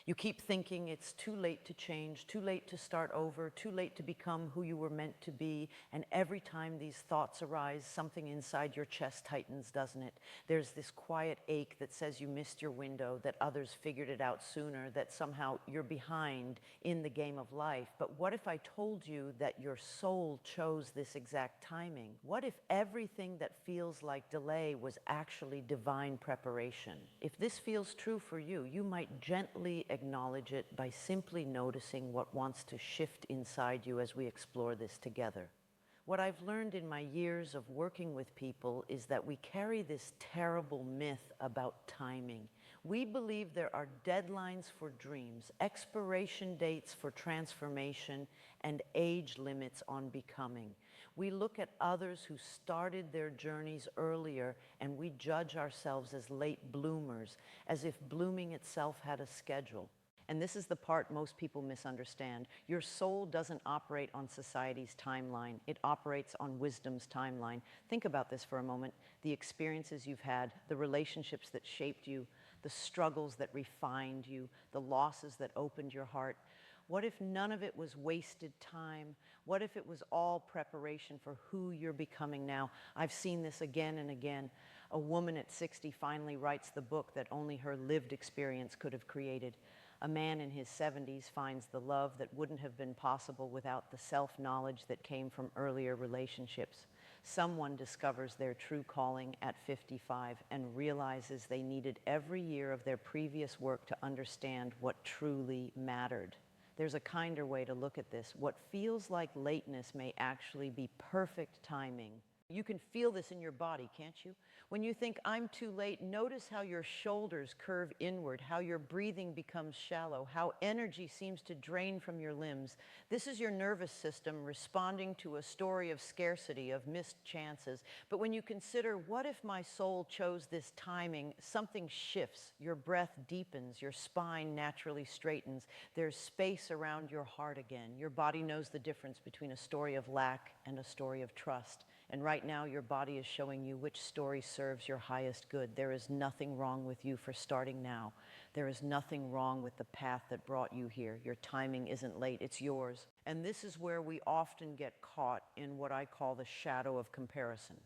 You keep thinking it's too late to change, too late to start over, too late to become who you were meant to be, and every time these thoughts arise, something inside your chest tightens, doesn't it? There's this quiet ache that says you missed your window, that others figured it out sooner, that somehow you're behind in the game of life. But what if I told you that your soul chose this exact timing? What if everything that feels like delay was actually divine preparation? If this feels true for you, you might gently acknowledge it by simply noticing what wants to shift inside you as we explore this together. What I've learned in my years of working with people is that we carry this terrible myth about timing. We believe there are deadlines for dreams, expiration dates for transformation, and age limits on becoming. We look at others who started their journeys earlier and we judge ourselves as late bloomers, as if blooming itself had a schedule. And this is the part most people misunderstand. Your soul doesn't operate on society's timeline. It operates on wisdom's timeline. Think about this for a moment. The experiences you've had, the relationships that shaped you, the struggles that refined you, the losses that opened your heart. What if none of it was wasted time? What if it was all preparation for who you're becoming now? I've seen this again and again. A woman at 60 finally writes the book that only her lived experience could have created. A man in his 70s finds the love that wouldn't have been possible without the self-knowledge that came from earlier relationships. Someone discovers their true calling at 55 and realizes they needed every year of their previous work to understand what truly mattered. There's a kinder way to look at this. What feels like lateness may actually be perfect timing. You can feel this in your body, can't you? When you think, I'm too late, notice how your shoulders curve inward, how your breathing becomes shallow, how energy seems to drain from your limbs. This is your nervous system responding to a story of scarcity, of missed chances. But when you consider, what if my soul chose this timing, something shifts, your breath deepens, your spine naturally straightens, there's space around your heart again. Your body knows the difference between a story of lack and a story of trust. And right now, your body is showing you which story serves your highest good. There is nothing wrong with you for starting now. There is nothing wrong with the path that brought you here. Your timing isn't late, it's yours. And this is where we often get caught in what I call the shadow of comparison.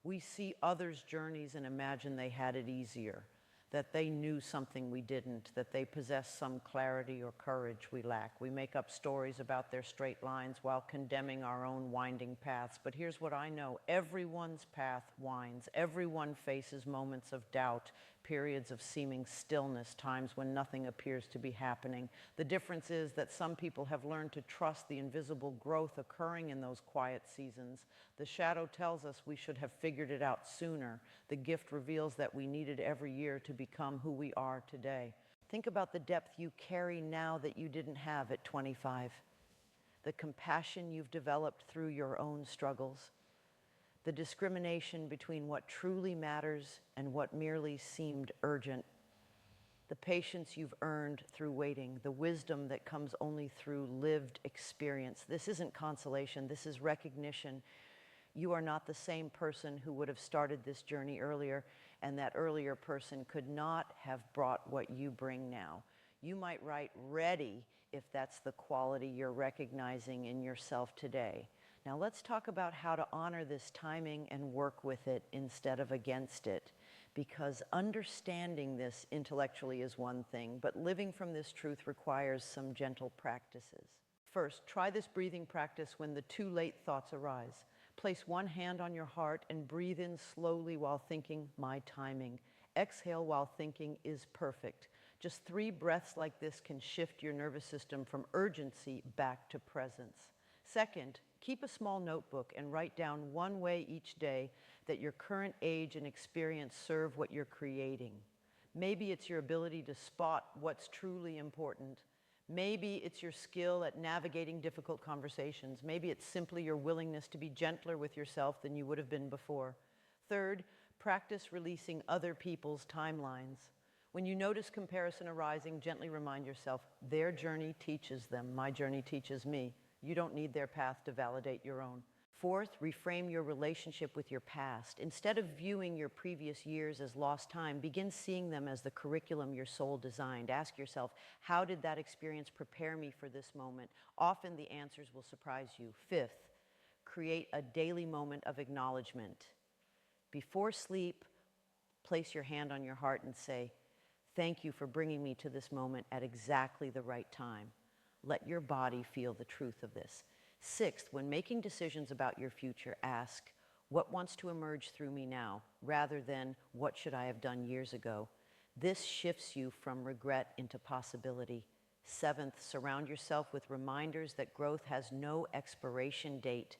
We see others' journeys and imagine they had it easier, that they knew something we didn't, that they possessed some clarity or courage we lack. We make up stories about their straight lines while condemning our own winding paths. But here's what I know. Everyone's path winds. Everyone faces moments of doubt, periods of seeming stillness, times when nothing appears to be happening. The difference is that some people have learned to trust the invisible growth occurring in those quiet seasons. The shadow tells us we should have figured it out sooner. The gift reveals that we needed every year to become who we are today. Think about the depth you carry now that you didn't have at 25. The compassion you've developed through your own struggles. The discrimination between what truly matters and what merely seemed urgent. The patience you've earned through waiting. The wisdom that comes only through lived experience. This isn't consolation, this is recognition. You are not the same person who would have started this journey earlier, and that earlier person could not have brought what you bring now. You might write ready if that's the quality you're recognizing in yourself today. Now let's talk about how to honor this timing and work with it instead of against it. Because understanding this intellectually is one thing, but living from this truth requires some gentle practices. First, try this breathing practice when the too late thoughts arise. Place one hand on your heart and breathe in slowly while thinking, my timing. Exhale while thinking is perfect. Just 3 breaths like this can shift your nervous system from urgency back to presence. Second, keep a small notebook and write down one way each day that your current age and experience serve what you're creating. Maybe it's your ability to spot what's truly important. Maybe it's your skill at navigating difficult conversations. Maybe it's simply your willingness to be gentler with yourself than you would have been before. Third, practice releasing other people's timelines. When you notice comparison arising, gently remind yourself, their journey teaches them, my journey teaches me. You don't need their path to validate your own. Fourth, reframe your relationship with your past. Instead of viewing your previous years as lost time, begin seeing them as the curriculum your soul designed. Ask yourself, how did that experience prepare me for this moment? Often the answers will surprise you. Fifth, create a daily moment of acknowledgement. Before sleep, place your hand on your heart and say, thank you for bringing me to this moment at exactly the right time. Let your body feel the truth of this. Sixth, when making decisions about your future, ask, what wants to emerge through me now, rather than what should I have done years ago? This shifts you from regret into possibility. Seventh, surround yourself with reminders that growth has no expiration date.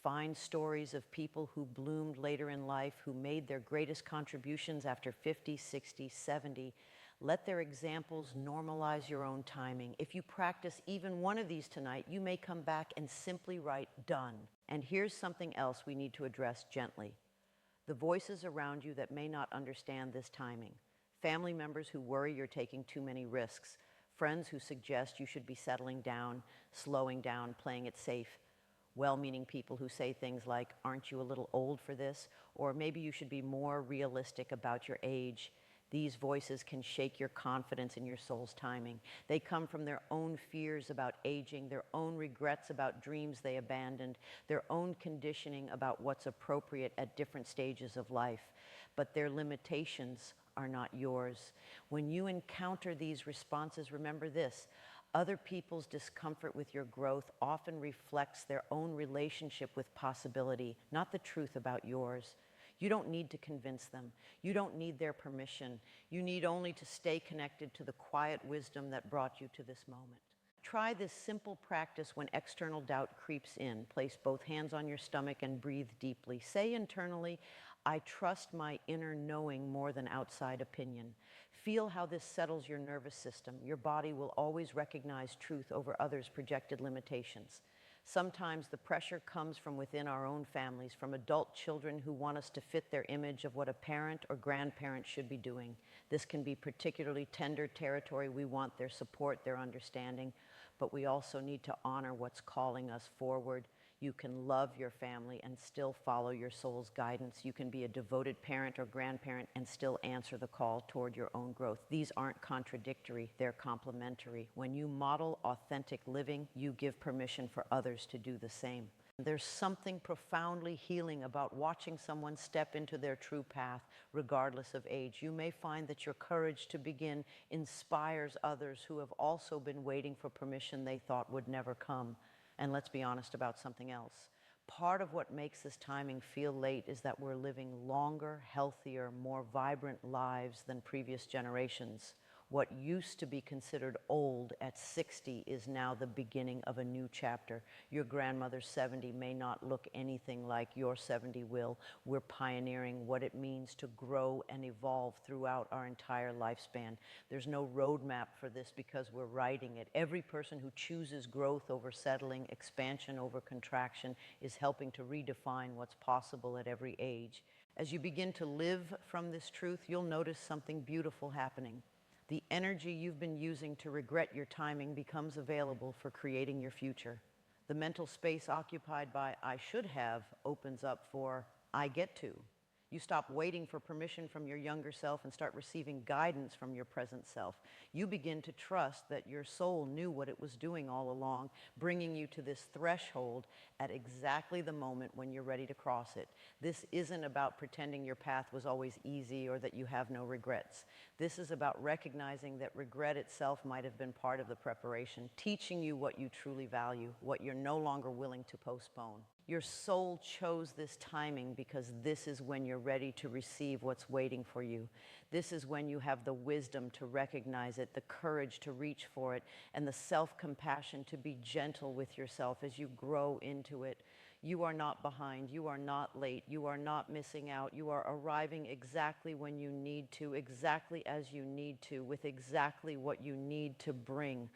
Find stories of people who bloomed later in life, who made their greatest contributions after 50, 60, 70. Let their examples normalize your own timing. If you practice even one of these tonight, you may come back and simply write, done. And here's something else we need to address gently. The voices around you that may not understand this timing. Family members who worry you're taking too many risks. Friends who suggest you should be settling down, slowing down, playing it safe. Well-meaning people who say things like, aren't you a little old for this? Or maybe you should be more realistic about your age. These voices can shake your confidence in your soul's timing. They come from their own fears about aging, their own regrets about dreams they abandoned, their own conditioning about what's appropriate at different stages of life. But their limitations are not yours. When you encounter these responses, remember this: other people's discomfort with your growth often reflects their own relationship with possibility, not the truth about yours. You don't need to convince them. You don't need their permission. You need only to stay connected to the quiet wisdom that brought you to this moment. Try this simple practice when external doubt creeps in. Place both hands on your stomach and breathe deeply. Say internally, I trust my inner knowing more than outside opinion. Feel how this settles your nervous system. Your body will always recognize truth over others' projected limitations. Sometimes the pressure comes from within our own families, from adult children who want us to fit their image of what a parent or grandparent should be doing. This can be particularly tender territory. We want their support, their understanding, but we also need to honor what's calling us forward. You can love your family and still follow your soul's guidance. You can be a devoted parent or grandparent and still answer the call toward your own growth. These aren't contradictory, they're complementary. When you model authentic living, you give permission for others to do the same. There's something profoundly healing about watching someone step into their true path, regardless of age. You may find that your courage to begin inspires others who have also been waiting for permission they thought would never come. And let's be honest about something else. Part of what makes this timing feel late is that we're living longer, healthier, more vibrant lives than previous generations. What used to be considered old at 60 is now the beginning of a new chapter. Your grandmother's 70 may not look anything like your 70 will. We're pioneering what it means to grow and evolve throughout our entire lifespan. There's no roadmap for this because we're writing it. Every person who chooses growth over settling, expansion over contraction, is helping to redefine what's possible at every age. As you begin to live from this truth, you'll notice something beautiful happening. The energy you've been using to regret your timing becomes available for creating your future. The mental space occupied by I should have opens up for I get to. You stop waiting for permission from your younger self and start receiving guidance from your present self. You begin to trust that your soul knew what it was doing all along, bringing you to this threshold at exactly the moment when you're ready to cross it. This isn't about pretending your path was always easy or that you have no regrets. This is about recognizing that regret itself might have been part of the preparation, teaching you what you truly value, what you're no longer willing to postpone. Your soul chose this timing because this is when you're ready to receive what's waiting for you. This is when you have the wisdom to recognize it, the courage to reach for it, and the self-compassion to be gentle with yourself as you grow into it. You are not behind. You are not late. You are not missing out. You are arriving exactly when you need to, exactly as you need to, with exactly what you need to bring.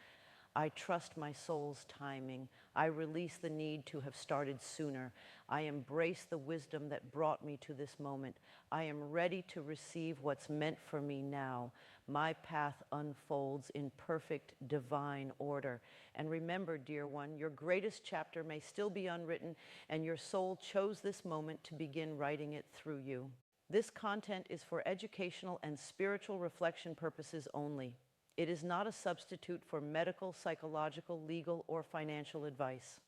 I trust my soul's timing. I release the need to have started sooner. I embrace the wisdom that brought me to this moment. I am ready to receive what's meant for me now. My path unfolds in perfect divine order. And remember, dear one, your greatest chapter may still be unwritten, and your soul chose this moment to begin writing it through you. This content is for educational and spiritual reflection purposes only. It is not a substitute for medical, psychological, legal, or financial advice.